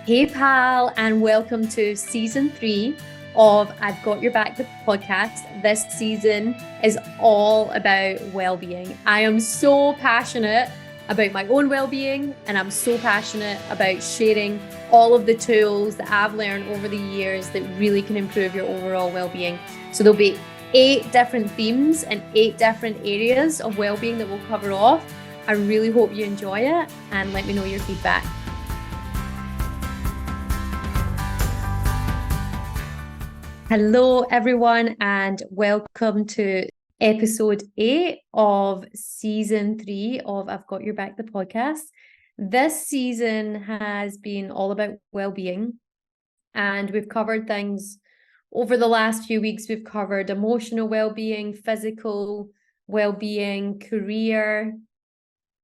Hey, pal, and welcome to season 3 of I've Got Your Back, the podcast. This season is all about well-being. I am so passionate about my own well-being, and I'm so passionate about sharing all of the tools that I've learned over the years that really can improve your overall well-being. So there'll be 8 different themes and 8 different areas of well-being that we'll cover off. I really hope you enjoy it, and let me know your feedback. Hello, everyone, and welcome to episode 8 of season 3 of I've Got Your Back, the podcast. This season has been all about well-being, and we've covered things over the last few weeks. We've covered emotional well-being, physical well-being, career,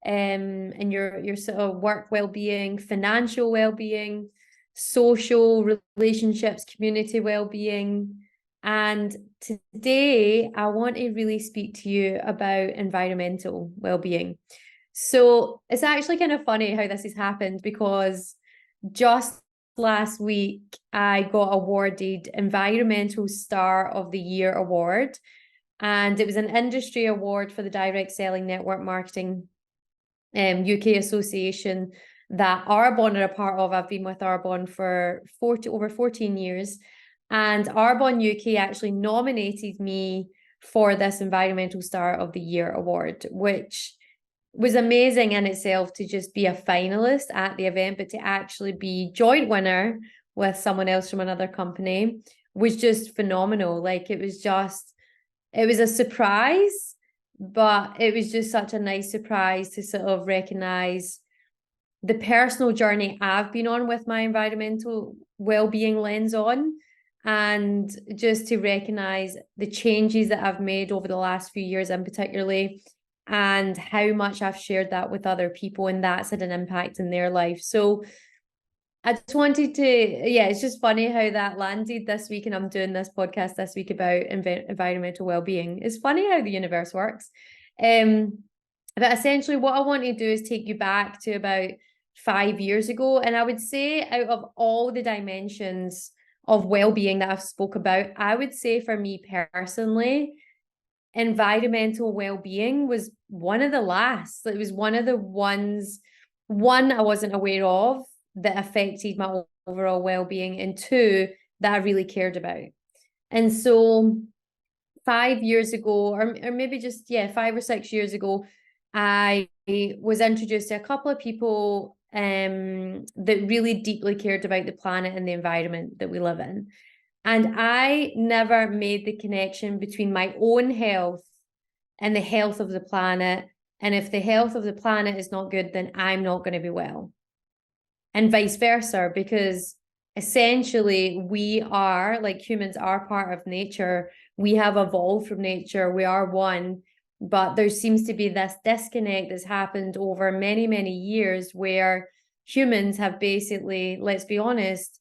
and your sort of work well-being, financial well-being, social relationships, community well-being. And today I want to really speak to you about environmental well-being. So it's actually kind of funny how this has happened, because just last week I got awarded Environmental Star of the Year award, and it was an industry award for the Direct Selling Network Marketing UK association that Arbonne are a part of. I've been with Arbonne for over 14 years, and Arbonne UK actually nominated me for this Environmental Star of the Year award, which was amazing in itself to just be a finalist at the event, but to actually be joint winner with someone else from another company was just phenomenal. Like, it was a surprise, but it was just such a nice surprise to sort of recognize the personal journey I've been on with my environmental well-being lens on, and just to recognize the changes that I've made over the last few years in particularly, and how much I've shared that with other people, and that's had an impact in their life. So I just wanted to, it's just funny how that landed this week, and I'm doing this podcast this week about environmental well-being. It's funny how the universe works. But essentially what I want to do is take you back to about 5 years ago. And I would say, out of all the dimensions of well-being that I've spoke about, I would say for me personally, environmental well-being was one of the last. It was one of the ones, one, I wasn't aware of that affected my overall well-being, and two, that I really cared about. And so 5 years ago, or maybe just 5 or 6 years ago, I was introduced to a couple of people that really deeply cared about the planet and the environment that we live in. And I never made the connection between my own health and the health of the planet. And if the health of the planet is not good, then I'm not going to be well. And vice versa, because essentially we are, like, humans are part of nature. We have evolved from nature. We are one. But there seems to be this disconnect that's happened over many, many years, where humans have basically, let's be honest,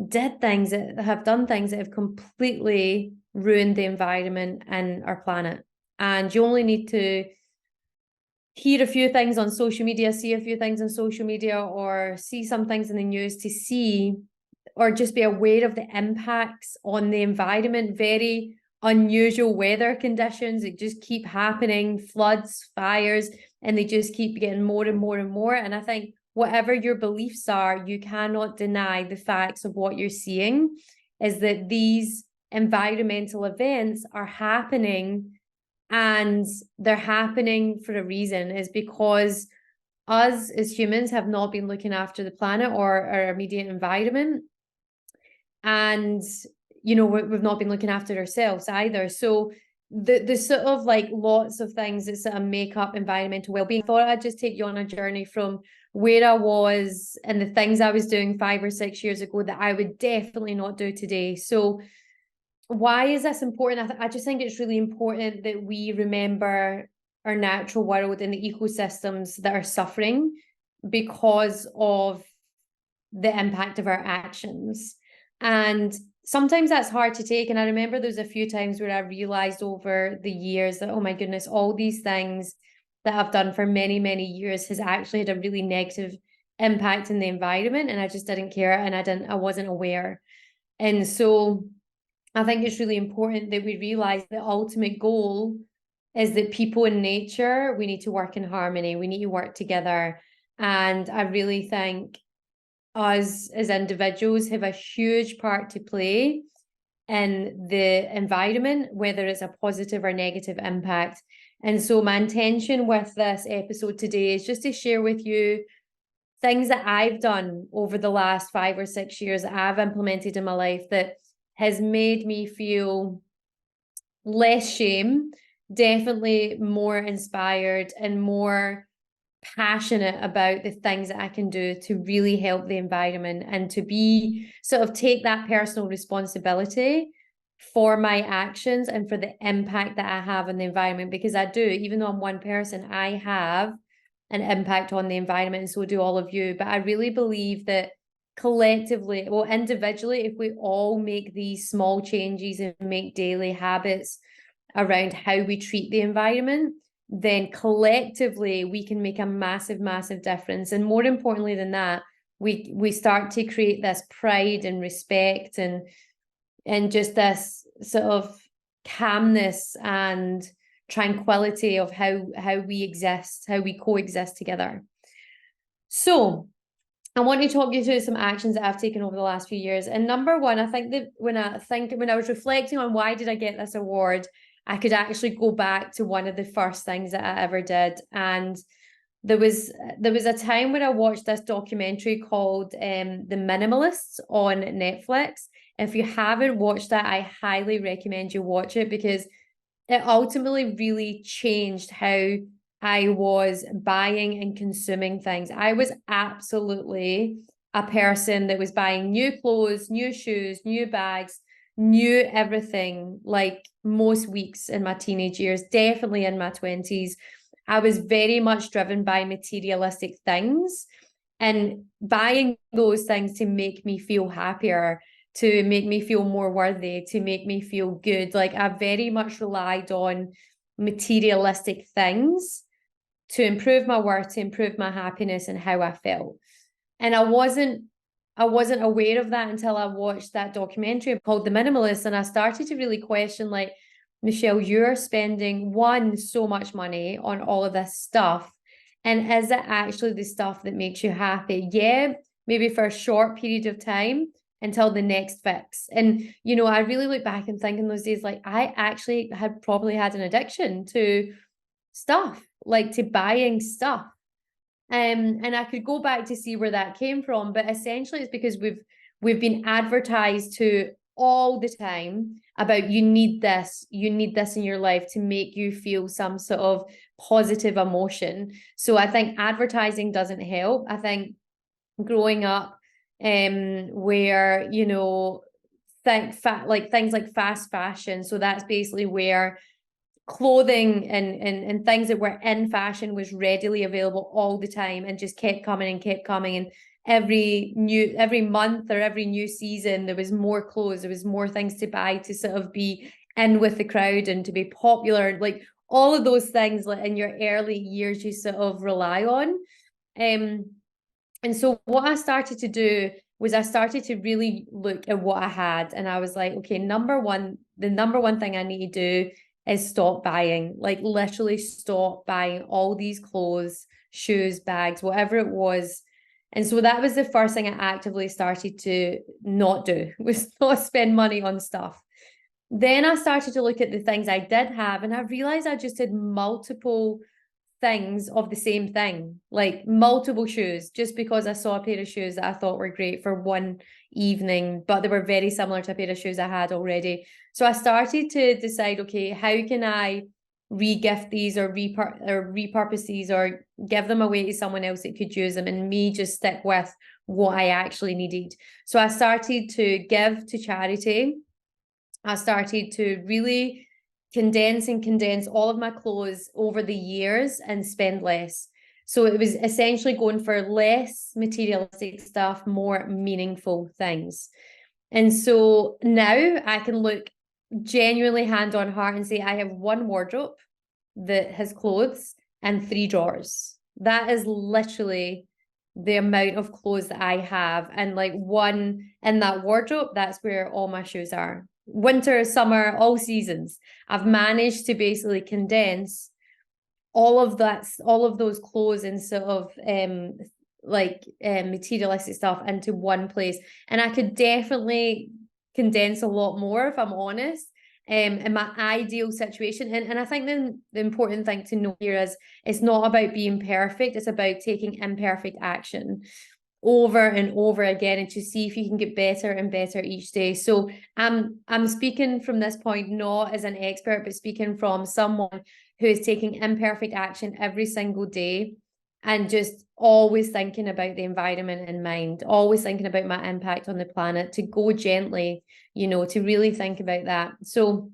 done things that have completely ruined the environment and our planet. And you only need to hear a few things on social media, see a few things on social media, or see some things in the news to see, or just be aware of the impacts on the environment. Very unusual weather conditions that just keep happening, floods, fires, and they just keep getting more and more and more. And I think whatever your beliefs are, you cannot deny the facts of what you're seeing, is that these environmental events are happening, and they're happening for a reason. Is because us as humans have not been looking after the planet or our immediate environment, and we've not been looking after ourselves either. So the sort of like lots of things that sort of make up environmental well-being. I thought I'd just take you on a journey from where I was and the things I was doing 5 or 6 years ago that I would definitely not do today. So why is this important? I just think it's really important that we remember our natural world and the ecosystems that are suffering because of the impact of our actions. And sometimes that's hard to take. And I remember there's a few times where I realized over the years that, oh my goodness, all these things that I've done for many, many years has actually had a really negative impacting the environment, and I just didn't care, and I wasn't aware. And so I think it's really important that we realize the ultimate goal is that people in nature, we need to work in harmony, we need to work together. And I really think us as individuals have a huge part to play in the environment, whether it's a positive or negative impact. And so my intention with this episode today is just to share with you things that I've done over the last 5 or 6 years that I've implemented in my life that has made me feel less shame, definitely more inspired and more passionate about the things that I can do to really help the environment and to be sort of take that personal responsibility for my actions and for the impact that I have on the environment, because I do, even though I'm one person, I have an impact on the environment, and so do all of you. But I really believe that collectively, well, individually, if we all make these small changes and make daily habits around how we treat the environment, then collectively we can make a massive, massive difference. And more importantly than that, we start to create this pride and respect and just this sort of calmness and tranquility of how we exist, how we coexist together. So I want to talk you through some actions that I've taken over the last few years. And number one, I think that when I was reflecting on why did I get this award, I could actually go back to one of the first things that I ever did. And there was a time when I watched this documentary called The Minimalists on Netflix. If you haven't watched that, I highly recommend you watch it, because it ultimately really changed how I was buying and consuming things. I was absolutely a person that was buying new clothes, new shoes, new bags, new everything, like most weeks in my teenage years, definitely in my 20s. I was very much driven by materialistic things and buying those things to make me feel happier, to make me feel more worthy, to make me feel good. Like I very much relied on materialistic things to improve my worth, to improve my happiness and how I felt. And I wasn't aware of that until I watched that documentary called The Minimalist. And I started to really question, like, Michelle, you're spending so much money on all of this stuff. And is it actually the stuff that makes you happy? Yeah, maybe for a short period of time until the next fix. And, you know, I really look back and think in those days, like I actually had probably had an addiction to stuff, like to buying stuff. And I could go back to see where that came from, but essentially it's because we've been advertised to all the time about you need this in your life to make you feel some sort of positive emotion. So I think advertising doesn't help. I think growing up where, you know, things like fast fashion, so that's basically where clothing and things that were in fashion was readily available all the time and just kept coming and kept coming. And every month or every new season, there was more clothes, there was more things to buy to sort of be in with the crowd and to be popular. Like all of those things, like in your early years, you sort of rely on. And so what I started to do was I started to really look at what I had, and I was like, okay, the number one thing I need to do is stop buying, like literally stop buying all these clothes, shoes, bags, whatever it was. And so that was the first thing I actively started to not do, was not spend money on stuff. Then I started to look at the things I did have, and I realized I just had multiple things of the same thing, like multiple shoes, just because I saw a pair of shoes that I thought were great for one evening, but they were very similar to a pair of shoes I had already. So I started to decide, okay, how can I re-gift these or repurpose these or give them away to someone else that could use them, and me just stick with what I actually needed. So I started to give to charity. I started to really condense all of my clothes over the years and spend less. So it was essentially going for less materialistic stuff, more meaningful things. And so now I can look genuinely hand on heart and say I have one wardrobe that has clothes and 3 drawers. That is literally the amount of clothes that I have. And like one in that wardrobe, that's where all my shoes are. Winter, summer, all seasons. I've managed to basically condense all of those clothes and sort of materialistic stuff into one place. And I could definitely condense a lot more if I'm honest. In my ideal situation. And I think the important thing to know here is it's not about being perfect, it's about taking imperfect action over and over again and to see if you can get better and better each day. So I'm speaking from this point not as an expert, but speaking from someone who is taking imperfect action every single day and just always thinking about the environment in mind, always thinking about my impact on the planet, to go gently, to really think about that. So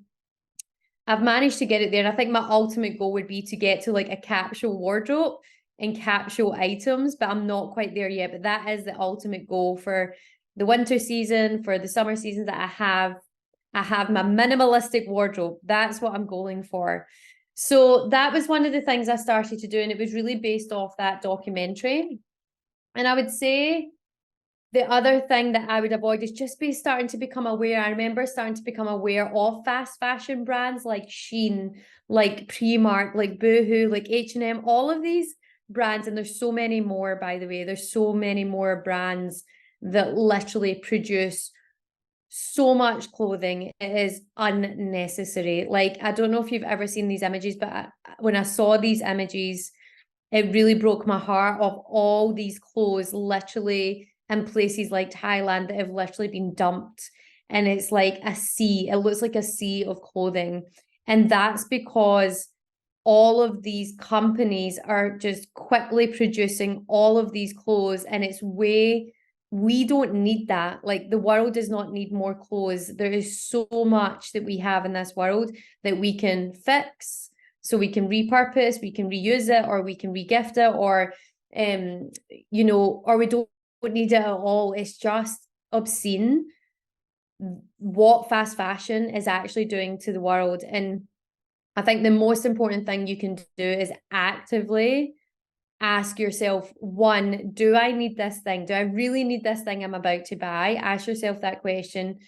I've managed to get it there. And I think my ultimate goal would be to get to like a capsule wardrobe and capsule items, but I'm not quite there yet. But that is the ultimate goal for the winter season, for the summer seasons that I have. I have my minimalistic wardrobe. That's what I'm going for. So that was one of the things I started to do. And it was really based off that documentary. And I would say the other thing that I would avoid is just starting to become aware. I remember starting to become aware of fast fashion brands like Shein, like Primark, like Boohoo, like H&M, all of these brands. And there's so many more, by the way. There's so many more brands that literally produce so much clothing. It is unnecessary. Like, I don't know if you've ever seen these images, but when I saw these images, it really broke my heart of all these clothes literally in places like Thailand that have literally been dumped. And it's like a sea. It looks like a sea of clothing. And that's because all of these companies are just quickly producing all of these clothes, and we don't need that. Like, the world does not need more clothes. There is so much that we have in this world that we can fix, so we can repurpose, we can reuse it, or we can regift it, or or we don't need it at all. It's just obscene what fast fashion is actually doing to the world. And I think the most important thing you can do is actively ask yourself, one, do I need this thing? Do I really need this thing I'm about to buy? Ask yourself that question.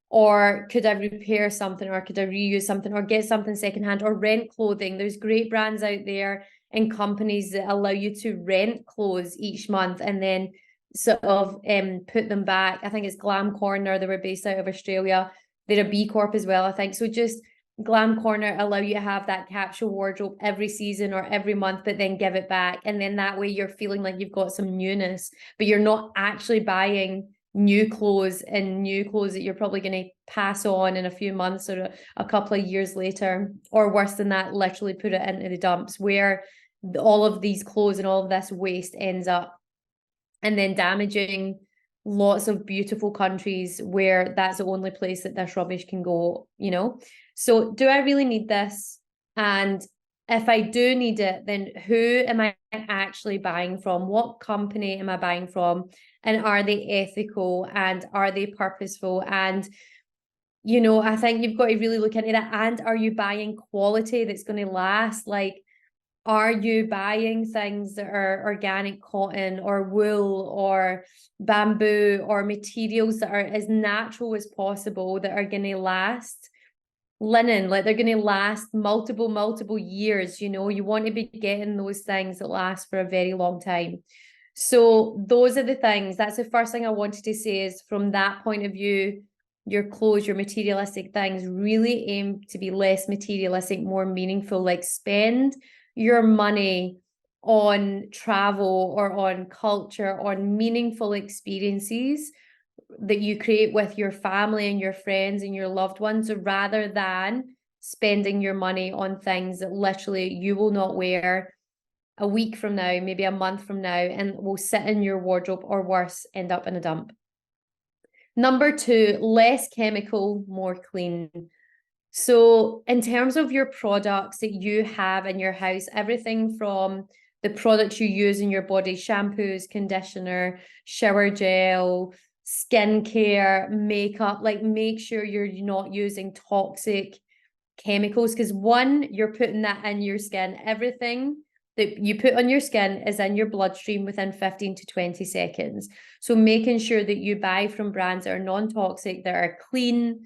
Or could I repair something, or could I reuse something, or get something secondhand, or rent clothing? There's great brands out there and companies that allow you to rent clothes each month and then sort of put them back. I think it's Glam Corner. They were based out of Australia. They're a B Corp as well, I think. So just Glam Corner allow you to have that capsule wardrobe every season or every month, but then give it back. And then that way you're feeling like you've got some newness, but you're not actually buying new clothes that you're probably going to pass on in a few months or a couple of years later, or worse than that, literally put it into the dumps, where all of these clothes and all of this waste ends up and then damaging lots of beautiful countries where that's the only place that this rubbish can go, So do I really need this? And if I do need it, then who am I actually buying from? What company am I buying from? And are they ethical, and are they purposeful? And, I think you've got to really look into that. And are you buying quality that's going to last? Like, are you buying things that are organic cotton or wool or bamboo, or materials that are as natural as possible, that are going to last? Linen, like, they're going to last multiple years. You want to be getting those things that last for a very long time. So those are the things. That's the first thing I wanted to say, is from that point of view, your clothes, your materialistic things, really aim to be less materialistic, more meaningful. Like, spend your money on travel or on culture, on meaningful experiences that you create with your family and your friends and your loved ones, rather than spending your money on things that literally you will not wear a week from now, maybe a month from now, and will sit in your wardrobe, or worse, end up in a dump. Number 2, less chemical, more clean. So in terms of your products that you have in your house, everything from the products you use in your body, shampoos, conditioner, shower gel, skincare, makeup, like, make sure you're not using toxic chemicals, because one, you're putting that in your skin. Everything that you put on your skin is in your bloodstream within 15 to 20 seconds. So making sure that you buy from brands that are non-toxic, that are clean,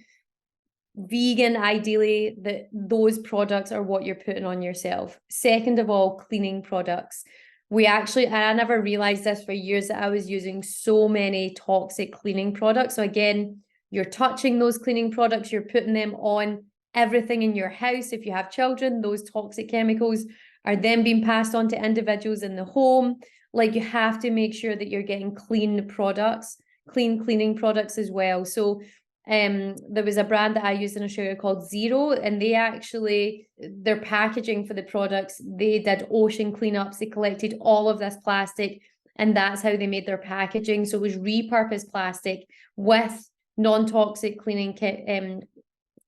vegan, ideally, that those products are what you're putting on yourself. Second of all, cleaning products. I never realized this for years, that I was using so many toxic cleaning products. So again, you're touching those cleaning products, you're putting them on everything in your house. If you have children, those toxic chemicals are then being passed on to individuals in the home. Like, you have to make sure that you're getting clean products, clean cleaning products as well. So there was a brand that I used in Australia called Zero, and they actually, their packaging for the products, they did ocean cleanups. They collected all of this plastic, and that's how they made their packaging. So it was repurposed plastic with non-toxic cleaning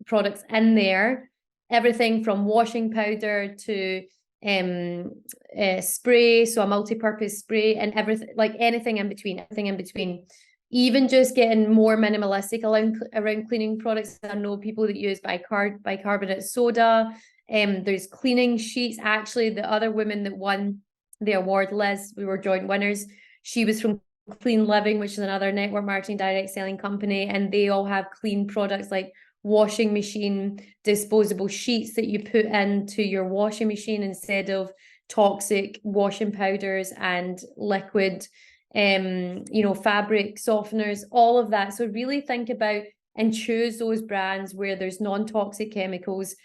products in there. Everything from washing powder to spray, so a multi-purpose spray, and everything, like anything in between. Even just getting more minimalistic around cleaning products. I know people that use bicarbonate soda. There's cleaning sheets. Actually, the other woman that won the award, Liz, we were joint winners. She was from Clean Living, which is another network marketing direct selling company, and they all have clean products like washing machine disposable sheets that you put into your washing machine instead of toxic washing powders and liquid fabric softeners, all of that. So really think about and choose those brands where there's non-toxic chemicals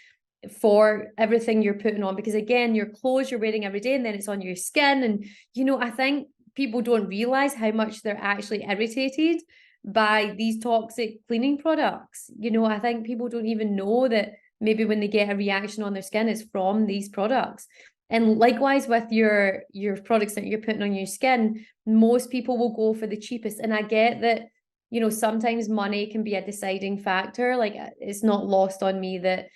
for everything you're putting on, because again, your clothes you're wearing every day and then it's on your skin. And I think people don't realize how much they're actually irritated by these toxic cleaning products. I think people don't even know that maybe when they get a reaction on their skin, it's from these products. And likewise with your products that you're putting on your skin, most people will go for the cheapest. And I get that, sometimes money can be a deciding factor. Like, it's not lost on me that,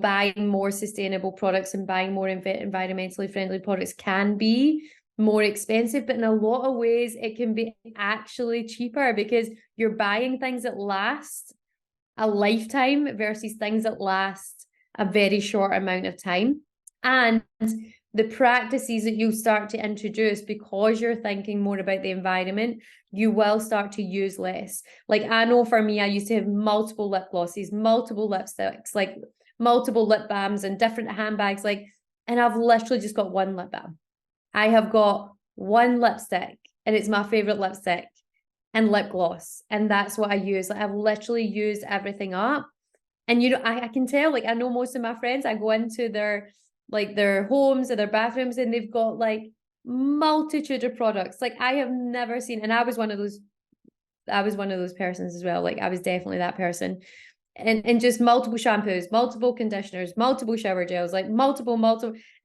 buying more sustainable products and buying more environmentally friendly products can be more expensive, but in a lot of ways it can be actually cheaper, because you're buying things that last a lifetime versus things that last a very short amount of time. And the practices that you start to introduce, because you're thinking more about the environment, you will start to use less. Like, I know for me, I used to have multiple lip glosses, multiple lipsticks, like multiple lip balms and different handbags, and I've literally just got one lip balm. I have got one lipstick, and it's my favorite lipstick, and lip gloss, and that's what I use. Like, I've literally used everything up. And I can tell, like, I know most of my friends, I go into their homes or their bathrooms, and they've got like multitude of products. Like, I have never seen, and I was one of those persons as well. Like, I was definitely that person. And just multiple shampoos, multiple conditioners, multiple shower gels, like multiple,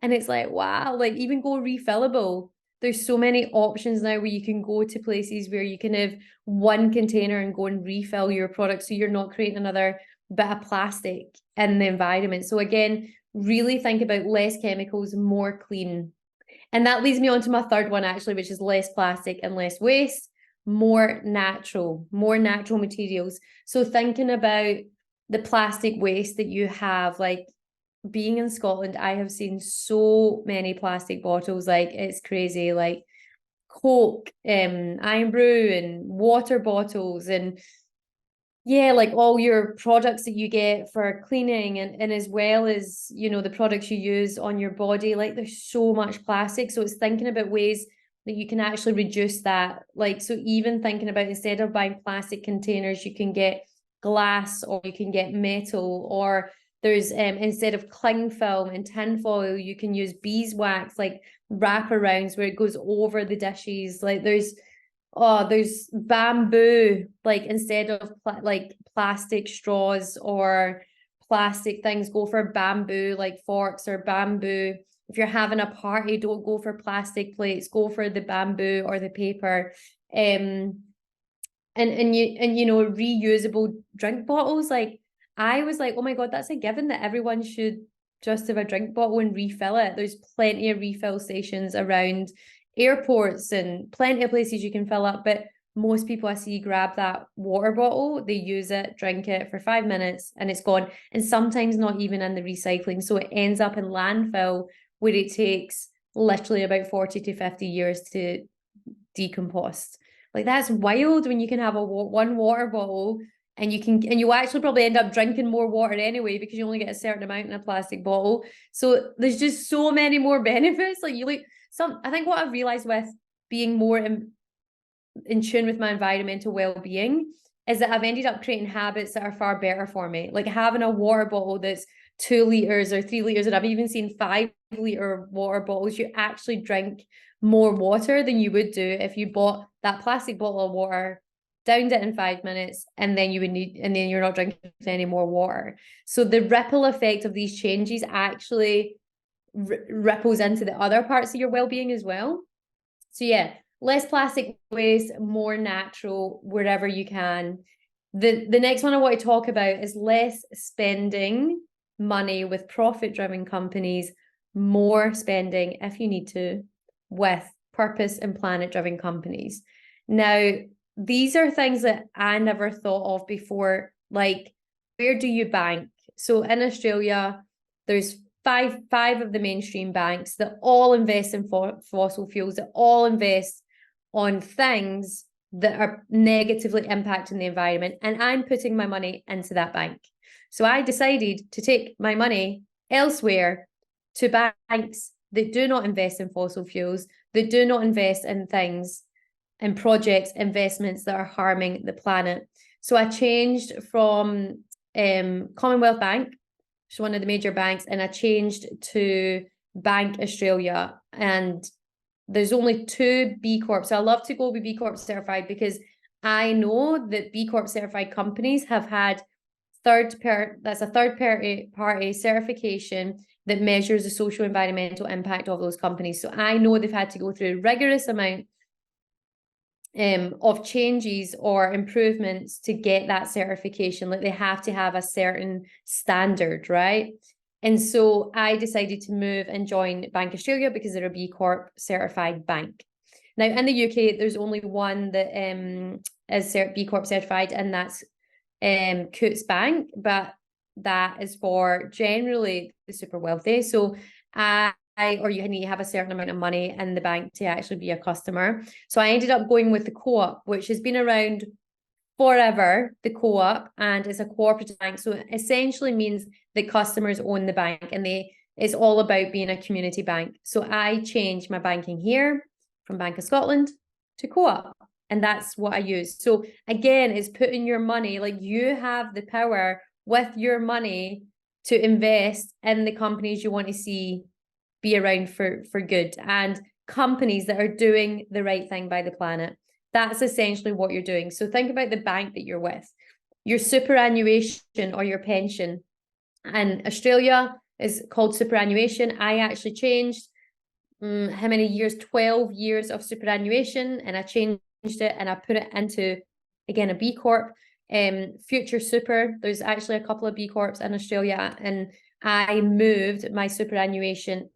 and it's like, wow, like, even go refillable. There's so many options now where you can go to places where you can have one container and go and refill your product, so you're not creating another bit of plastic in the environment. So again, really think about less chemicals, more clean. And that leads me on to my third one, actually, which is less plastic and less waste, more natural materials. So thinking about the plastic waste that you have, like, being in Scotland, I have seen so many plastic bottles, like, it's crazy, like Coke, Iron Brew, and water bottles, and yeah, like all your products that you get for cleaning, and as well as, the products you use on your body, like, there's so much plastic. So it's thinking about ways that you can actually reduce that. Like, so even thinking about, instead of buying plastic containers, you can get glass, or you can get metal, or there's instead of cling film and tin foil, you can use beeswax, like wraparounds where it goes over the dishes. Like, there's bamboo, like, instead of plastic straws or plastic things, go for bamboo, like forks, or bamboo. If you're having a party, don't go for plastic plates, go for the bamboo or the paper. Reusable drink bottles. Like, I was like, oh my God, that's a given that everyone should just have a drink bottle and refill it. There's plenty of refill stations around airports and plenty of places you can fill up, but most people I see grab that water bottle, they use it, drink it for 5 minutes, and it's gone. And sometimes not even in the recycling. So it ends up in landfill, where it takes literally about 40 to 50 years to decompost. Like, that's wild when you can have one water bottle and you actually probably end up drinking more water anyway, because you only get a certain amount in a plastic bottle. So there's just so many more benefits. Like, I think what I've realized with being more in tune with my environmental well-being is that I've ended up creating habits that are far better for me. Like having a water bottle that's 2 liters or 3 liters, and I've even seen 5-liter water bottles. You actually drink more water than you would do if you bought that plastic bottle of water, downed it in 5 minutes, and then you're not drinking any more water. So the ripple effect of these changes actually ripples into the other parts of your well-being as well. So yeah, less plastic waste, more natural wherever you can. The next one I want to talk about is less spending money with profit-driven companies, more spending, if you need to, with purpose and planet-driven companies. Now, these are things that I never thought of before. Like, where do you bank? So in Australia, there's five of the mainstream banks that all invest in fossil fuels, that all invest on things that are negatively impacting the environment. And I'm putting my money into that bank. So I decided to take my money elsewhere, to banks that do not invest in fossil fuels, that do not invest in things and projects, investments that are harming the planet. So I changed from Commonwealth Bank, which is one of the major banks, and I changed to Bank Australia. And there's only 2 B Corp. So I love to go with B Corp certified, because I know that B Corp certified companies have had that's a third party certification that measures the social environmental impact of those companies. So I know they've had to go through a rigorous amount of changes or improvements to get that certification. Like, they have to have a certain standard, right? And so I decided to move and join Bank Australia because they're a B Corp certified bank. Now, in the UK, there's only one that is B Corp certified, and that's Coutts Bank, but that is for generally the super wealthy. So or you need to have a certain amount of money in the bank to actually be a customer. So I ended up going with the Co-op, which has been around forever, the Co-op, and it's a cooperative bank. So it essentially means that customers own the bank, and it's all about being a community bank. So I changed my banking here from Bank of Scotland to Co-op, and that's what I use. So again, it's putting your money, like, you have the power with your money to invest in the companies you want to see be around for good, and companies that are doing the right thing by the planet. That's essentially what you're doing. So think about the bank that you're with. Your superannuation or your pension in Australia is called superannuation. I actually changed how many years? 12 years of superannuation, and I changed it and I put it into, again, a B Corp. Future Super, there's actually a couple of B Corps in Australia, and I moved my superannuation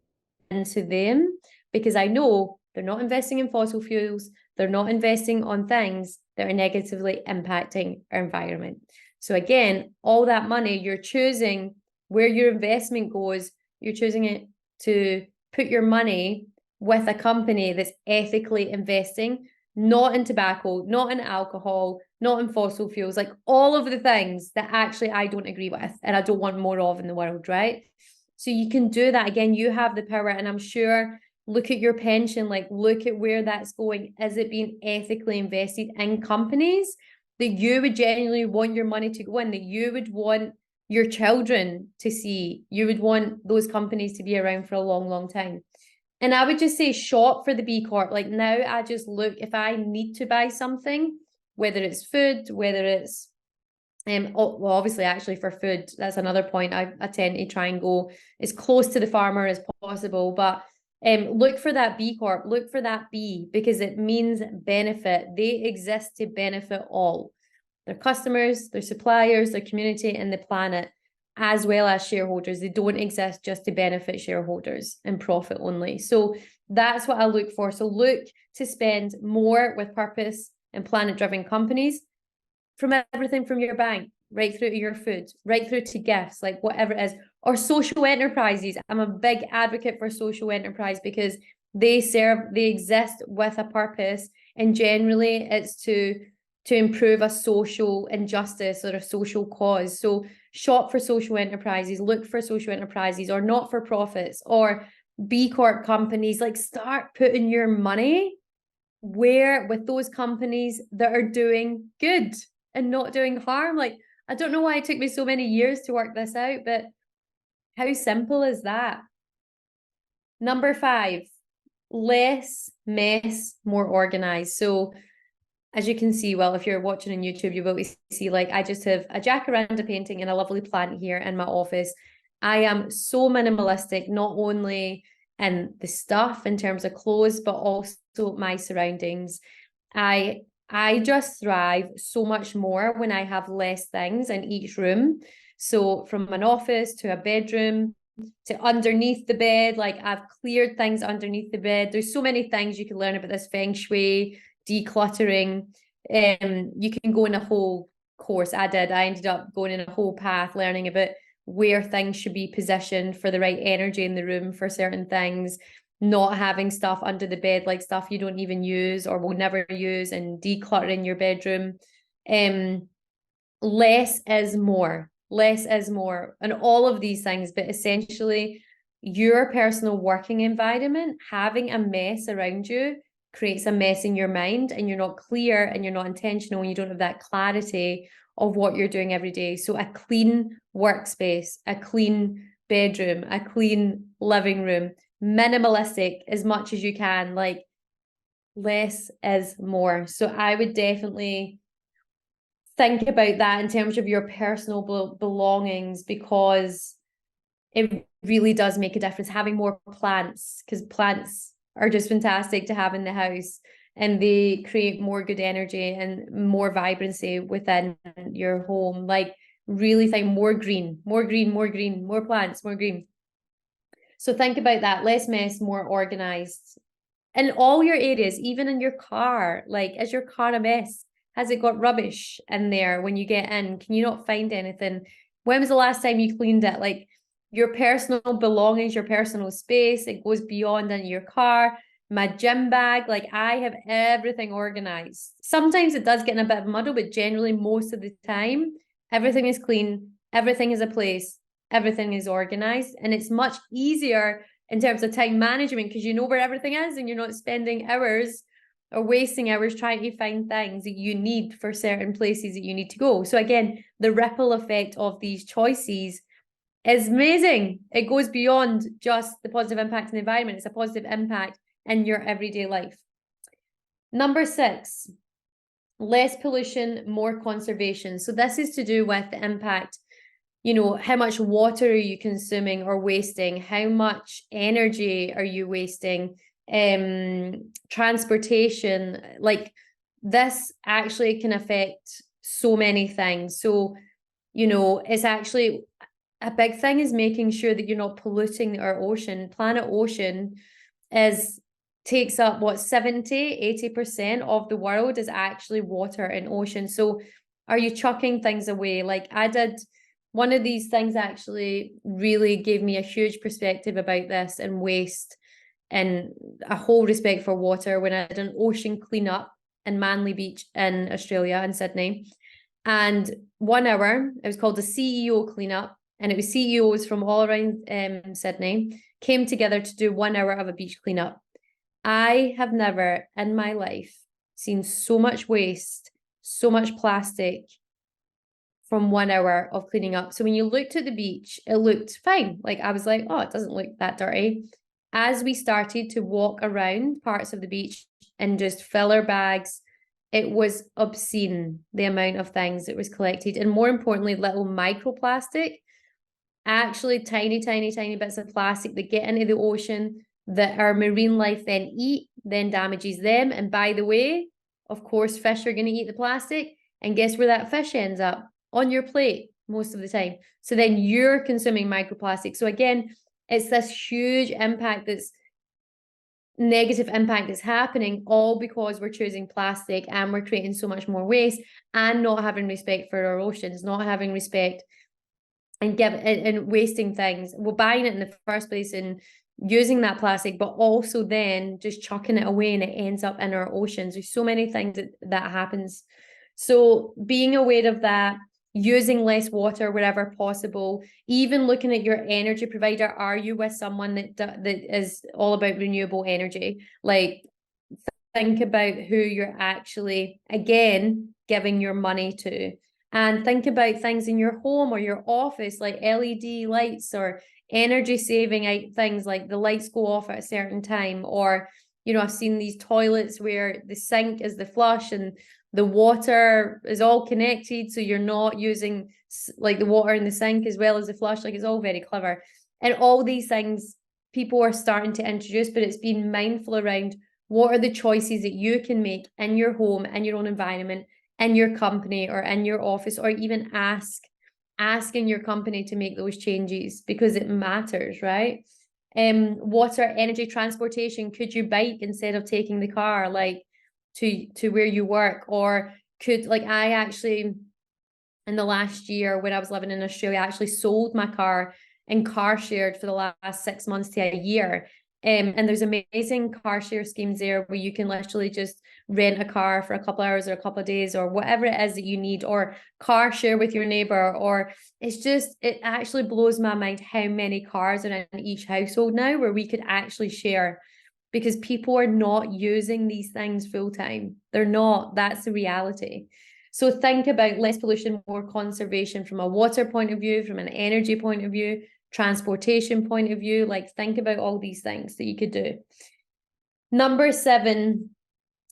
into them because I know they're not investing in fossil fuels, they're not investing on things that are negatively impacting our environment. So again, all that money, you're choosing where your investment goes, you're choosing it to put your money with a company that's ethically investing, not in tobacco, not in alcohol, not in fossil fuels, like all of the things that actually I don't agree with and I don't want more of in the world, right? So you can do that. Again, you have the power, and I'm sure, look at your pension, like, look at where that's going. Is it being ethically invested in companies that you would genuinely want your money to go in, that you would want your children to see? You would want those companies to be around for a long, long time. And I would just say shop for the B Corp. Like, now I just look, if I need to buy something, whether it's food, whether it's well, obviously, actually, for food, that's another point. I tend to try and go as close to the farmer as possible, but look for that B Corp, look for that B, because it means benefit. They exist to benefit all their customers, their suppliers, their community, and the planet, as well as shareholders. They don't exist just to benefit shareholders and profit only. So that's what I look for. So look to spend more with purpose and planet-driven companies, from everything from your bank, right through to your food, right through to gifts, like whatever it is. Or social enterprises. I'm a big advocate for social enterprise because they exist with a purpose, and generally it's to improve a social injustice or a social cause. So shop for social enterprises, look for social enterprises or not-for-profits or B Corp companies. Like, start putting your money with those companies that are doing good and not doing harm. Like, I don't know why it took me so many years to work this out, but how simple is that? Number 5, less mess, more organized. So as you can see, well, if you're watching on YouTube, you will see, like, I just have a jacaranda painting and a lovely plant here in my office. I am so minimalistic, not only in the stuff in terms of clothes, but also my surroundings. I just thrive so much more when I have less things in each room. So from an office to a bedroom to underneath the bed, like, I've cleared things underneath the bed. There's so many things you can learn about this feng shui, decluttering. You can go in a whole course. I ended up going in a whole path learning about where things should be positioned for the right energy in the room for certain things, not having stuff under the bed, like stuff you don't even use or will never use, and decluttering your bedroom. Less is more. Less is more, and all of these things, but essentially your personal working environment, having a mess around you creates a mess in your mind, and you're not clear and you're not intentional, and you don't have that clarity of what you're doing every day. So a clean workspace, a clean bedroom, a clean living room, minimalistic as much as you can, like, less is more. So I would definitely think about that in terms of your personal belongings, because it really does make a difference. Having more plants, because plants are just fantastic to have in the house, and they create more good energy and more vibrancy within your home. Like, really think more green, more green, more green, more plants, more green. So think about that. Less mess, more organized in all your areas, even in your car. Like, is your car a mess? Has it got rubbish in there when you get in? Can you not find anything? When was the last time you cleaned it? Like, your personal belongings, your personal space, it goes beyond into your car. My gym bag, like, I have everything organized. Sometimes it does get in a bit of a muddle, but generally most of the time, everything is clean, everything is a place, everything is organized, and it's much easier in terms of time management because you know where everything is, and you're not spending hours or wasting hours trying to find things that you need for certain places that you need to go. So again, the ripple effect of these choices is amazing. It goes beyond just the positive impact in the environment. It's a positive impact in your everyday life. Number 6, less pollution, more conservation. So this is to do with the impact, how much water are you consuming or wasting? How much energy are you wasting? Transportation, like, this actually can affect so many things. So, it's actually a big thing is making sure that you're not polluting our ocean. Planet Ocean takes up 70-80% of the world is actually water and ocean. So are you chucking things away? Like, I did one of these things actually really gave me a huge perspective about this and waste and a whole respect for water when I did an ocean cleanup in Manly Beach in Australia, in Sydney. And 1 hour, it was called the CEO cleanup, and it was CEOs from all around Sydney came together to do 1 hour of a beach cleanup. I have never in my life seen so much waste, so much plastic from 1 hour of cleaning up. So when you looked at the beach, it looked fine. Like, I was like, oh, it doesn't look that dirty. As we started to walk around parts of the beach and just fill our bags, it was obscene, the amount of things that was collected. And more importantly, little microplastic, actually tiny, tiny, tiny bits of plastic that get into the ocean that our marine life then eat, then damages them. And by the way, of course, fish are going to eat the plastic. And guess where that fish ends up? On your plate most of the time. So then you're consuming microplastic. So again, it's this huge impact, that's negative impact that's happening, all because we're choosing plastic and we're creating so much more waste and not having respect for our oceans, not having respect and wasting things. We're buying it in the first place and using that plastic, but also then just chucking it away and it ends up in our oceans. There's so many things that happens. So being aware of that, using less water wherever possible, even looking at your energy provider. Are you with someone that is all about renewable energy? Like, think about who you're actually, again, giving your money to. And think about things in your home or your office, like LED lights or energy saving things, like the lights go off at a certain time. Or, I've seen these toilets where the sink is the flush and the water is all connected. So you're not using like the water in the sink as well as the flush. Like, it's all very clever. And all these things people are starting to introduce, but it's being mindful around what are the choices that you can make in your home, in your own environment, in your company or in your office, or even asking your company to make those changes, because it matters, right? Water, energy, transportation. Could you bike instead of taking the car, like to where you work? Or I actually, in the last year when I was living in Australia, I actually sold my car and car shared for the last 6 months to a year. And there's amazing car share schemes there where you can literally just rent a car for a couple hours or a couple of days or whatever it is that you need, or car share with your neighbor. Or it actually blows my mind how many cars are in each household now where we could actually share, because people are not using these things full time. They're not. That's the reality. So think about less pollution, more conservation from a water point of view, from an energy point of view, transportation point of view. Like, think about all these things that you could do. Number 7,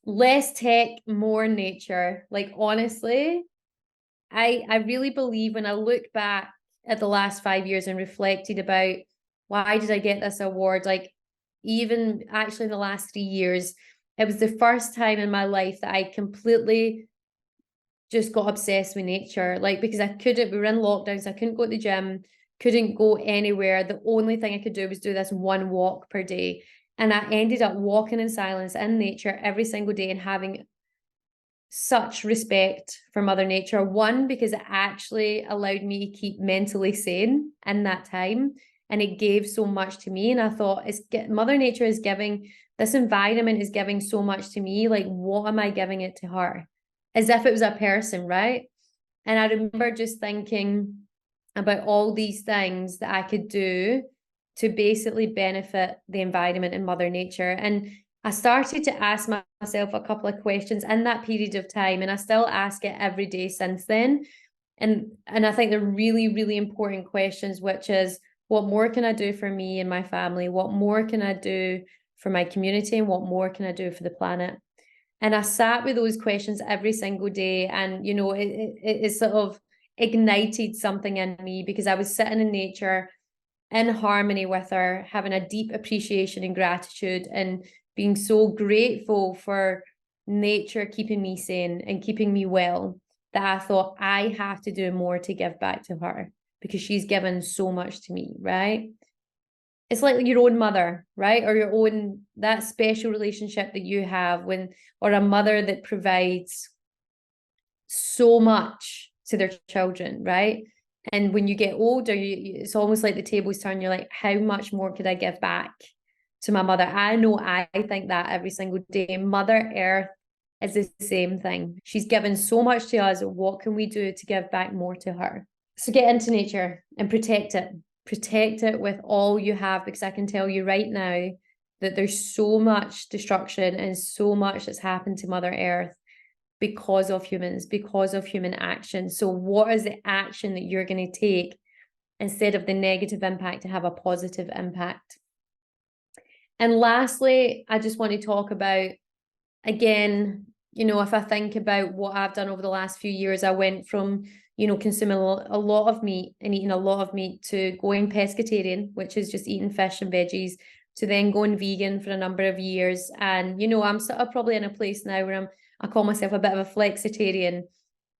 less tech, more nature. Like, honestly, I really believe, when I look back at the last 5 years and reflected about why did I get this award, like, even actually in the last 3 years, it was the first time in my life that I completely just got obsessed with nature. Like, because we were in lockdown, so I couldn't go to the gym, couldn't go anywhere. The only thing I could do was do this one walk per day. And I ended up walking in silence in nature every single day and having such respect for Mother Nature. One, because it actually allowed me to keep mentally sane in that time. And it gave so much to me. And I thought, Mother Nature is giving, this environment is giving so much to me. Like, what am I giving it to her? As if it was a person, right? And I remember just thinking about all these things that I could do to basically benefit the environment and Mother Nature. And I started to ask myself a couple of questions in that period of time, and I still ask it every day since then. And I think they're really, really important questions, which is, what more can I do for me and my family? What more can I do for my community? And what more can I do for the planet? And I sat with those questions every single day. And, it sort of ignited something in me, because I was sitting in nature in harmony with her, having a deep appreciation and gratitude, and being so grateful for nature keeping me sane and keeping me well, that I thought, I have to do more to give back to her, because she's given so much to me, right? It's like your own mother, right? Or your own, that special relationship that you have or a mother that provides so much to their children, right? And when you get older, it's almost like the tables turn. You're like, how much more could I give back to my mother? I know I think that every single day. Mother Earth is the same thing. She's given so much to us. What can we do to give back more to her? So get into nature and protect it. Protect it with all you have, because I can tell you right now that there's so much destruction and so much that's happened to Mother Earth because of humans, because of human action. So what is the action that you're going to take instead of the negative impact to have a positive impact? And lastly, I just want to talk about, again, if I think about what I've done over the last few years, I went from, consuming a lot of meat and eating a lot of meat to going pescatarian, which is just eating fish and veggies, to then going vegan for a number of years. And, I'm sort of probably in a place now where I call myself a bit of a flexitarian.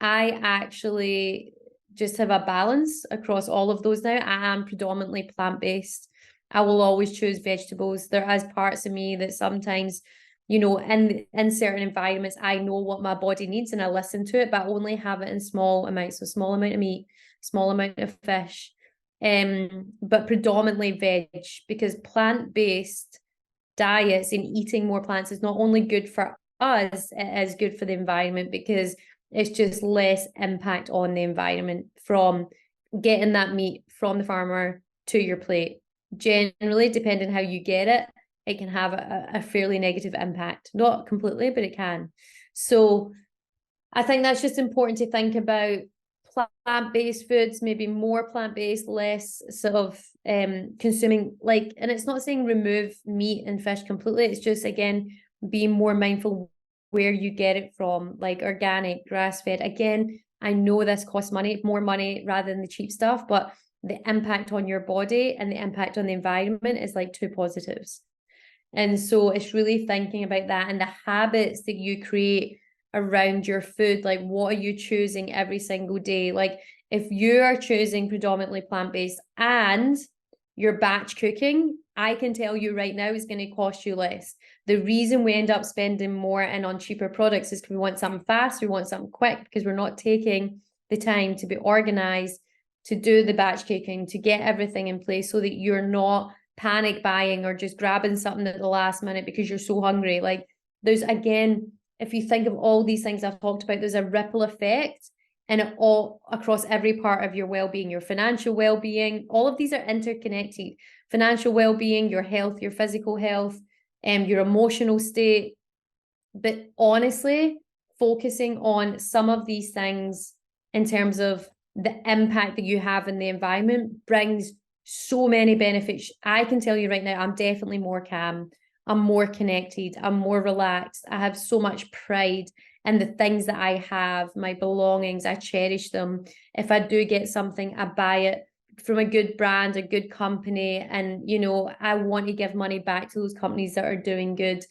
I actually just have a balance across all of those now. I am predominantly plant-based. I will always choose vegetables. There is parts of me that sometimes, in certain environments, I know what my body needs and I listen to it, but I only have it in small amounts. So small amount of meat, small amount of fish. but predominantly veg, because plant-based diets and eating more plants is not only good for us, it is good for the environment, because it's just less impact on the environment from getting that meat from the farmer to your plate. Generally, depending how you get it, it can have a fairly negative impact. Not completely, but it can. So I think that's just important to think about. Plant-based foods, maybe more plant-based, less sort of consuming, like, and it's not saying remove meat and fish completely, it's just, again, being more mindful where you get it from, like organic, grass-fed. Again, I know this costs money, more money rather than the cheap stuff, but the impact on your body and the impact on the environment is like two positives. And so it's really thinking about that and the habits that you create around your food. Like, what are you choosing every single day? Like, if you are choosing predominantly plant-based and you're batch cooking, I can tell you right now it's going to cost you less. The reason we end up spending more and on cheaper products is because we want something fast, we want something quick, because we're not taking the time to be organized, to do the batch cooking, to get everything in place so that you're not panic buying or just grabbing something at the last minute because you're so hungry. Like, there's, again, if you think of all these things I've talked about, there's a ripple effect and it all across every part of your well-being, your financial well-being. All of these are interconnected. Financial well-being, your health, your physical health, your emotional state. But honestly, focusing on some of these things in terms of the impact that you have in the environment brings so many benefits. I can tell you right now, I'm definitely more calm. I'm more connected. I'm more relaxed. I have so much pride in the things that I have, my belongings. I cherish them. If I do get something, I buy it from a good brand, a good company. And, you know, I want to give money back to those companies that are doing good.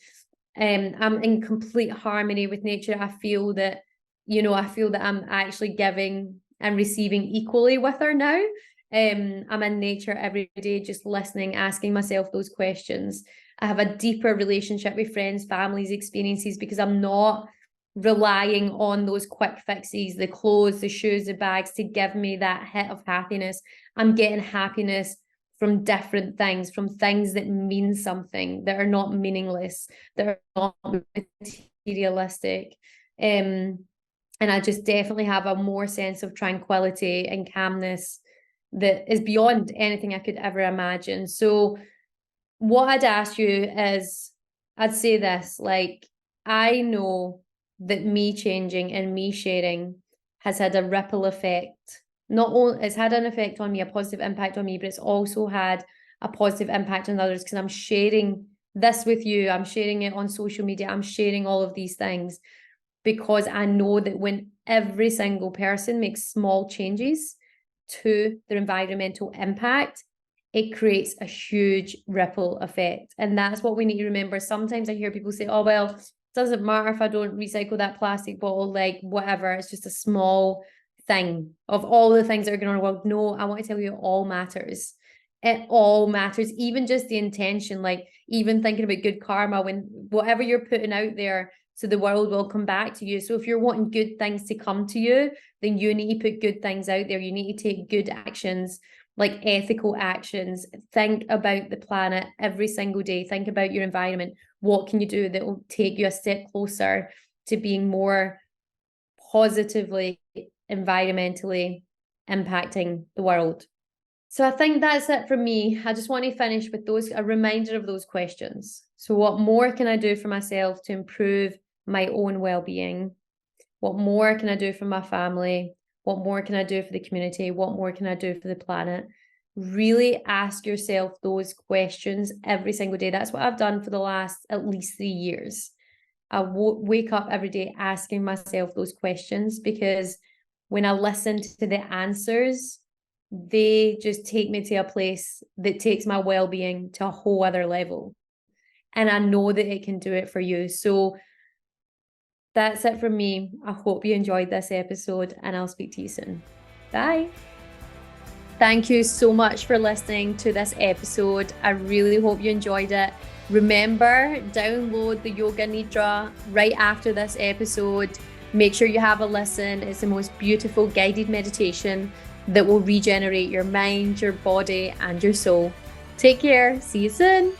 I'm in complete harmony with nature. I feel that I'm actually giving and receiving equally with her now. I'm in nature every day, just listening, asking myself those questions. I have a deeper relationship with friends, families, experiences, because I'm not relying on those quick fixes, the clothes, the shoes, the bags to give me that hit of happiness. I'm getting happiness from different things, from things that mean something, that are not meaningless, that are not materialistic. And I just definitely have a more sense of tranquility and calmness that is beyond anything I could ever imagine. So what I'd ask you is, I'd say this, like, I know that me changing and me sharing has had a ripple effect. Not only it's had an effect on me, a positive impact on me, but it's also had a positive impact on others, because I'm sharing this with you. I'm sharing it on social media. I'm sharing all of these things because I know that when every single person makes small changes to their environmental impact, it creates a huge ripple effect. And that's what we need to remember. Sometimes I hear people say, oh, well, it doesn't matter if I don't recycle that plastic bottle, like whatever, it's just a small thing of all the things that are going on in the world. No, I want to tell you, it all matters. It all matters, even just the intention, like even thinking about good karma, when whatever you're putting out there, so the world will come back to you. So if you're wanting good things to come to you, then you need to put good things out there. You need to take good actions, like ethical actions. Think about the planet every single day. Think about your environment. What can you do that will take you a step closer to being more positively, environmentally impacting the world? So I think that's it from me. I just want to finish with a reminder of those questions. So what more can I do for myself to improve my own well-being? What more can I do for my family? What more can I do for the community? What more can I do for the planet? Really ask yourself those questions every single day. That's what I've done for the last at least 3 years. I wake up every day asking myself those questions, because when I listen to the answers, they just take me to a place that takes my well-being to a whole other level. And I know that it can do it for you. So that's it from me. I hope you enjoyed this episode, and I'll speak to you soon. Bye. Thank you so much for listening to this episode. I really hope you enjoyed it. Remember, download the Yoga Nidra right after this episode. Make sure you have a listen. It's the most beautiful guided meditation. that will regenerate your mind, your body, and your soul. Take care. See you soon.